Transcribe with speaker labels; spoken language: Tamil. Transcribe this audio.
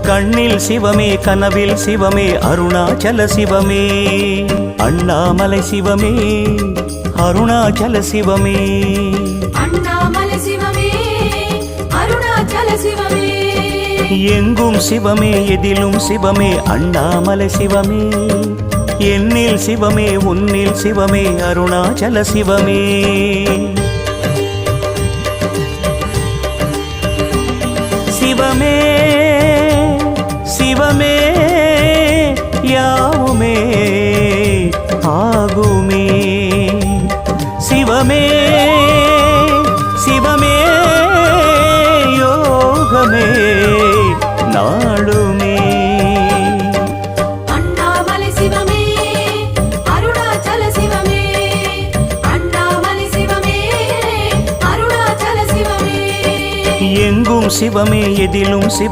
Speaker 1: கண்ணில் சிவமே கனவில் சிவமே அருணாச்சல சிவமே அண்ணாமலை சிவமே அருணாச்சல சிவமே
Speaker 2: அண்ணாமலை சிவமே அருணாச்சல சிவமே
Speaker 1: எங்கும் சிவமே எதிலும் சிவமே அண்ணாமலை சிவமே என்னில் சிவமே உன்னில் சிவமே அருணாச்சல சிவமே சிவமே சிவமே யாவுமே ஆகுமே சிவமே சிவமே யோகமே நாளுமே
Speaker 2: அண்ணாமலை சிவமே அருணாச்சல சிவமே அண்ணாமலை சிவமே அருணாச்சல சிவமே
Speaker 1: எங்கும் சிவமே எதிலும் சிவமே